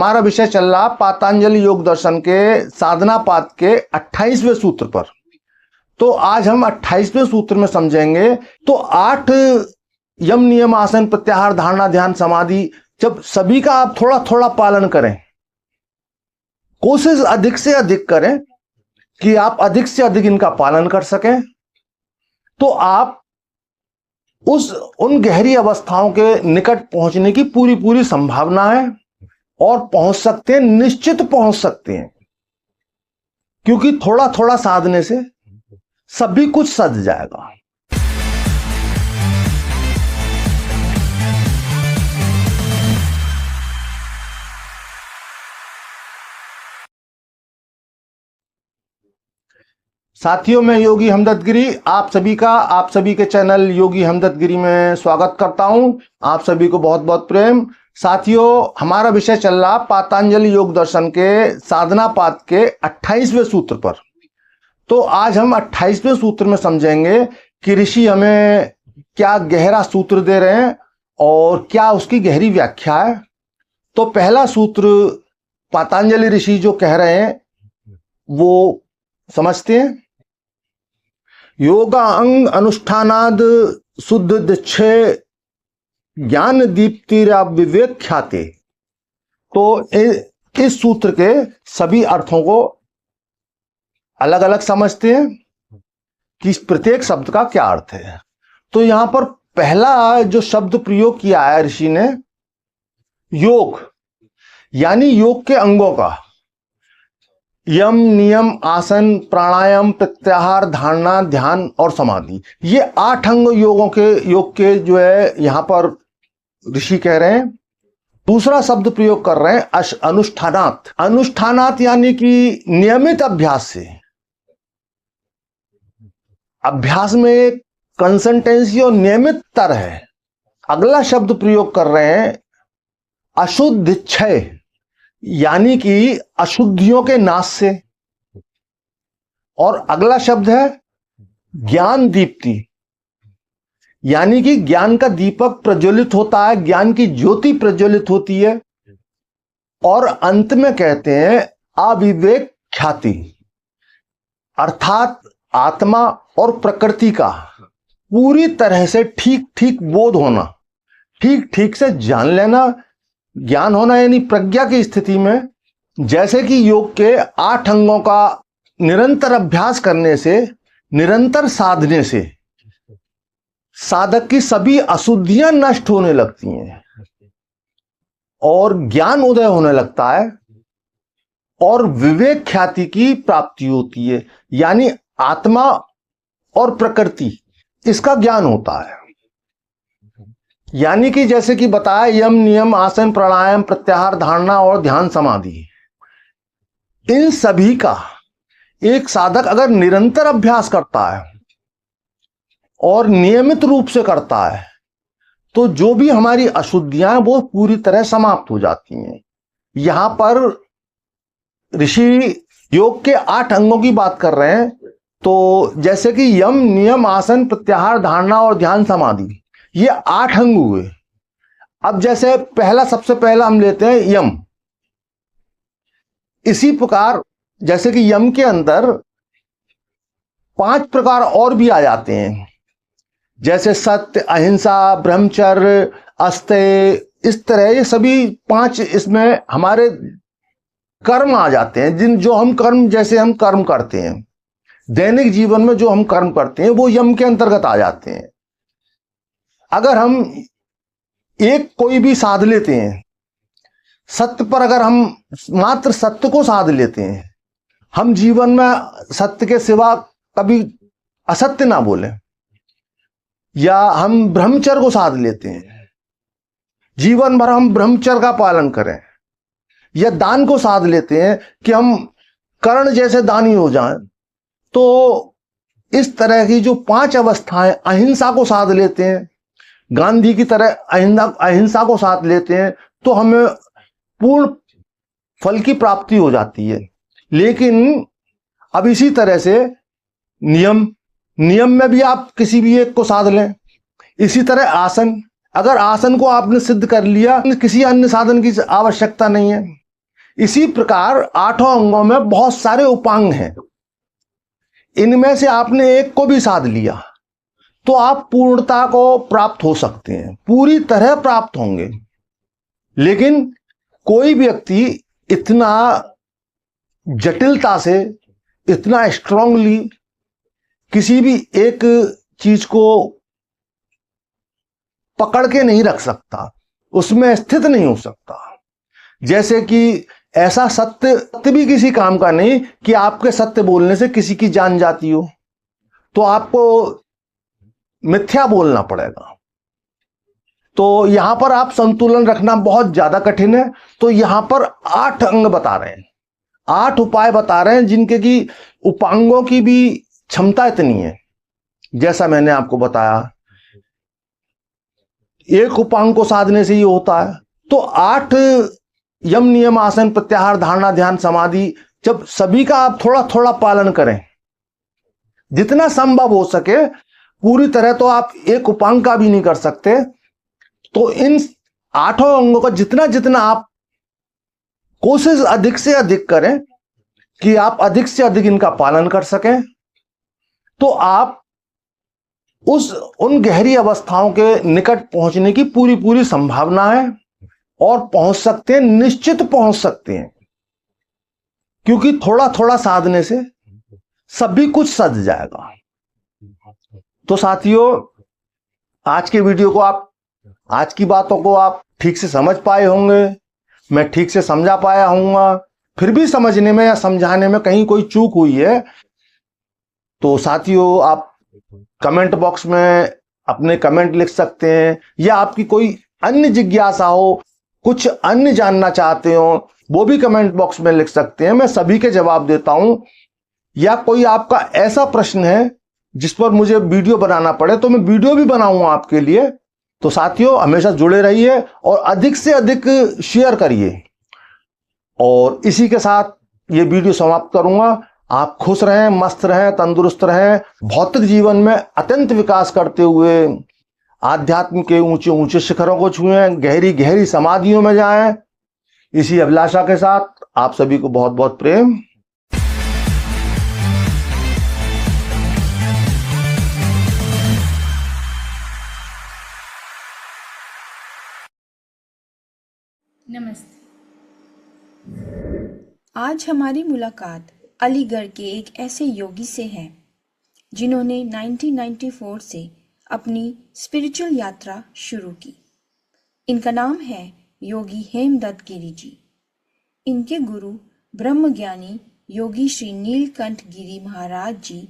हमारा विषय चल रहा पातंजलि योग दर्शन के साधना पाद के 28वें सूत्र पर। तो आज हम 28वें सूत्र में समझेंगे। तो 8 यम नियम आसन प्रत्याहार धारणा ध्यान समाधि, जब सभी का आप थोड़ा थोड़ा पालन करें, कोशिश अधिक से अधिक करें कि आप अधिक से अधिक इनका पालन कर सकें, तो आप उन गहरी अवस्थाओं के निकट पहुंचने की पूरी संभावना है और पहुंच सकते हैं, निश्चित पहुंच सकते हैं, क्योंकि थोड़ा थोड़ा साधने से सभी कुछ सज जाएगा। साथियों, मैं योगी हमदर्द गिरी आप सभी के चैनल योगी हमदर्द गिरी में स्वागत करता हूं। आप सभी को बहुत बहुत प्रेम। साथियों, हमारा विषय चल रहा पातंजलि योग दर्शन के साधना पाद के 28वें सूत्र पर। तो आज हम 28वें सूत्र में समझेंगे कि ऋषि हमें क्या गहरा सूत्र दे रहे हैं और क्या उसकी गहरी व्याख्या है। तो पहला सूत्र पातंजलि ऋषि जो कह रहे हैं वो समझते हैं। योगा अंग अनुष्ठानाद शुद्ध दिच्छे ज्ञान दीप्तिरा विवेक ख्याते। तो इस सूत्र के सभी अर्थों को अलग अलग समझते हैं कि प्रत्येक शब्द का क्या अर्थ है। तो यहां पर पहला जो शब्द प्रयोग किया है ऋषि ने, योग, यानी योग के अंगों का, यम नियम आसन प्राणायाम प्रत्याहार धारणा ध्यान और समाधि, ये 8 अंग योग के जो है यहां पर ऋषि कह रहे हैं। दूसरा शब्द प्रयोग कर रहे हैं अनुष्ठानात यानी कि नियमित अभ्यास से। अभ्यास में कंसिस्टेंसी और नियमितता है। अगला शब्द प्रयोग कर रहे हैं अशुद्ध क्षय, यानी कि अशुद्धियों के नाश से। और अगला शब्द है ज्ञान दीप्ति, यानी कि ज्ञान का दीपक प्रज्वलित होता है, ज्ञान की ज्योति प्रज्वलित होती है। और अंत में कहते हैं अविवेक ख्याति, अर्थात आत्मा और प्रकृति का पूरी तरह से ठीक बोध होना, ठीक से जान लेना, ज्ञान होना, यानी प्रज्ञा की स्थिति में। जैसे कि योग के 8 अंगों का निरंतर अभ्यास करने से, निरंतर साधने से साधक की सभी अशुद्धियां नष्ट होने लगती हैं और ज्ञान उदय होने लगता है और विवेक ख्याति की प्राप्ति होती है, यानी आत्मा और प्रकृति इसका ज्ञान होता है। यानी कि जैसे कि बताया, यम नियम आसन प्राणायाम प्रत्याहार धारणा और ध्यान समाधि, इन सभी का एक साधक अगर निरंतर अभ्यास करता है और नियमित रूप से करता है, तो जो भी हमारी अशुद्धियां वो पूरी तरह समाप्त हो जाती हैं। यहां पर ऋषि योग के 8 अंगों की बात कर रहे हैं। तो जैसे कि यम नियम आसन प्रत्याहार धारणा और ध्यान समाधि, ये 8 अंग हुए। अब जैसे सबसे पहला हम लेते हैं यम। इसी प्रकार जैसे कि यम के अंदर 5 प्रकार और भी आ जाते हैं, जैसे सत्य, अहिंसा, ब्रह्मचर्य, अस्तेय, इस तरह ये सभी 5 इसमें हमारे कर्म आ जाते हैं। जो हम कर्म करते हैं दैनिक जीवन में, जो हम कर्म करते हैं वो यम के अंतर्गत आ जाते हैं। अगर हम कोई भी साध लेते हैं, सत्य पर अगर हम मात्र सत्य को साध लेते हैं, हम जीवन में सत्य के सिवा कभी असत्य ना बोले, या हम ब्रह्मचर्य को साध लेते हैं, जीवन भर हम ब्रह्मचर्य का पालन करें, या दान को साध लेते हैं कि हम कर्ण जैसे दानी हो जाएं, तो इस तरह की जो 5 अवस्थाएं, अहिंसा को साध लेते हैं, गांधी की तरह अहिंसा को साथ लेते हैं, तो हमें पूर्ण फल की प्राप्ति हो जाती है। लेकिन अब इसी तरह से नियम में भी आप किसी भी एक को साध लें। इसी तरह आसन, अगर आसन को आपने सिद्ध कर लिया, किसी अन्य साधन की आवश्यकता नहीं है। इसी प्रकार 8 अंगों में बहुत सारे उपांग हैं। इनमें से आपने एक को भी साध लिया तो आप पूर्णता को प्राप्त हो सकते हैं, पूरी तरह प्राप्त होंगे। लेकिन कोई व्यक्ति इतना जटिलता से, इतना स्ट्रांगली किसी भी एक चीज को पकड़ के नहीं रख सकता, उसमें स्थित नहीं हो सकता। जैसे कि ऐसा सत्य भी किसी काम का नहीं कि आपके सत्य बोलने से किसी की जान जाती हो, तो आपको मिथ्या बोलना पड़ेगा। तो यहां पर आप संतुलन रखना बहुत ज्यादा कठिन है। तो यहां पर 8 अंग बता रहे हैं, 8 उपाय बता रहे हैं, जिनके की उपांगों की भी क्षमता इतनी है। जैसा मैंने आपको बताया, एक उपांग को साधने से ये होता है। तो 8 यम, नियम, आसन, प्रत्याहार, धारणा, ध्यान, समाधि, जब सभी का आप थोड़ा थोड़ा पालन करें, जितना संभव हो सके, पूरी तरह तो आप एक उपांग का भी नहीं कर सकते, तो इन 8 अंगों का जितना जितना आप कोशिश अधिक से अधिक करें कि आप अधिक से अधिक इनका पालन कर सकें, तो आप उन गहरी अवस्थाओं के निकट पहुंचने की पूरी पूरी संभावना है, और पहुंच सकते हैं, निश्चित पहुंच सकते हैं। क्योंकि थोड़ा थोड़ा साधने से सभी कुछ सज जाएगा। तो साथियों, आज के वीडियो को आज की बातों को आप ठीक से समझ पाए होंगे, मैं ठीक से समझा पाया हूंगा। फिर भी समझने में या समझाने में कहीं कोई चूक हुई है तो साथियों, आप कमेंट बॉक्स में अपने कमेंट लिख सकते हैं, या आपकी कोई अन्य जिज्ञासा हो, कुछ अन्य जानना चाहते हो, वो भी कमेंट बॉक्स में लिख सकते हैं। मैं सभी के जवाब देता हूं। या कोई आपका ऐसा प्रश्न है जिस पर मुझे वीडियो बनाना पड़े तो मैं वीडियो भी बनाऊंगा आपके लिए। तो साथियों, हमेशा जुड़े रहिए और अधिक से अधिक शेयर करिए। और इसी के साथ ये वीडियो समाप्त करूंगा। आप खुश रहें, मस्त रहें, तंदुरुस्त रहें, भौतिक जीवन में अत्यंत विकास करते हुए आध्यात्म के ऊंचे ऊंचे शिखरों को छुएं, गहरी गहरी समाधियों में जाएं। इसी अभिलाषा के साथ आप सभी को बहुत बहुत प्रेम। नमस्ते। आज हमारी मुलाकात अलीगढ़ के एक ऐसे योगी से है जिन्होंने 1994 से अपनी स्पिरिचुअल यात्रा शुरू की। इनका नाम है योगी हेमदत्त गिरी जी। इनके गुरु ब्रह्मज्ञानी योगी श्री नीलकंठ गिरी महाराज जी